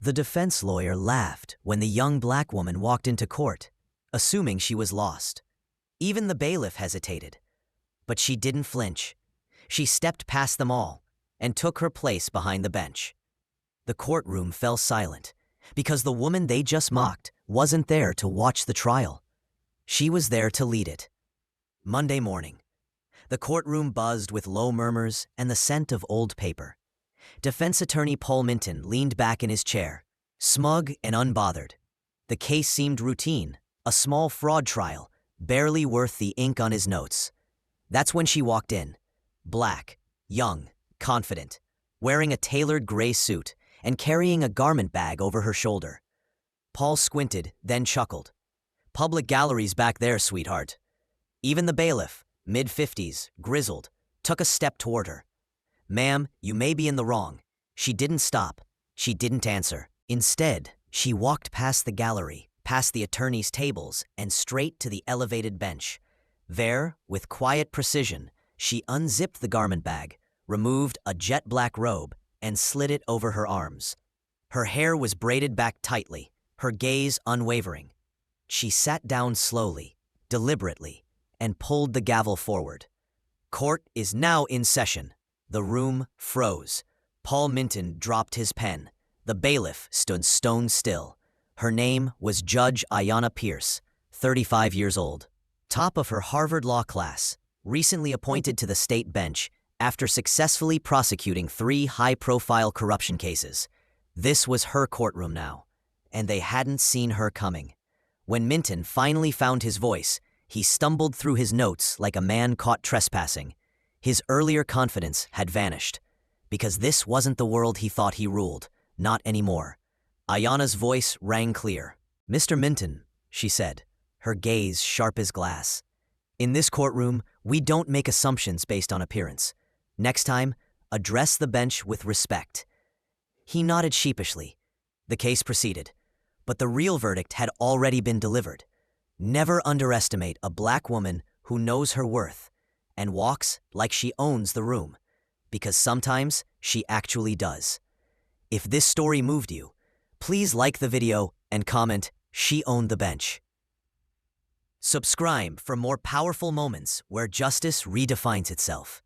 The defense lawyer laughed when the young black woman walked into court, assuming she was lost. Even the bailiff hesitated. But she didn't flinch. She stepped past them all and took her place behind the bench. The courtroom fell silent because the woman they just mocked wasn't there to watch the trial. She was there to lead it. Monday morning. The courtroom buzzed with low murmurs and the scent of old paper. Defense attorney Paul Minton leaned back in his chair, smug and unbothered. The case seemed routine, a small fraud trial, barely worth the ink on his notes. That's when she walked in, black, young, confident, wearing a tailored gray suit and carrying a garment bag over her shoulder. Paul squinted, then chuckled. "Public galleries back there, sweetheart." Even the bailiff, mid-50s, grizzled, took a step toward her. "Ma'am, you may be in the wrong." She didn't stop. She didn't answer. Instead, she walked past the gallery, past the attorney's tables, and straight to the elevated bench. There, with quiet precision, she unzipped the garment bag, removed a jet-black robe, and slid it over her arms. Her hair was braided back tightly, her gaze unwavering. She sat down slowly, deliberately, and pulled the gavel forward. "Court is now in session." The room froze. Paul Minton dropped his pen. The bailiff stood stone still. Her name was Judge Ayana Pierce, 35 years old. Top of her Harvard law class, recently appointed to the state bench after successfully prosecuting 3 high-profile corruption cases. This was her courtroom now, and they hadn't seen her coming. When Minton finally found his voice, he stumbled through his notes like a man caught trespassing. His earlier confidence had vanished, because this wasn't the world he thought he ruled, not anymore. Ayana's voice rang clear. "Mr. Minton," she said, her gaze sharp as glass. "In this courtroom, we don't make assumptions based on appearance. Next time, address the bench with respect." He nodded sheepishly. The case proceeded, but the real verdict had already been delivered. Never underestimate a black woman who knows her worth and walks like she owns the room, because sometimes she actually does. If this story moved you, please like the video and comment, "She owned the bench." Subscribe for more powerful moments where justice redefines itself.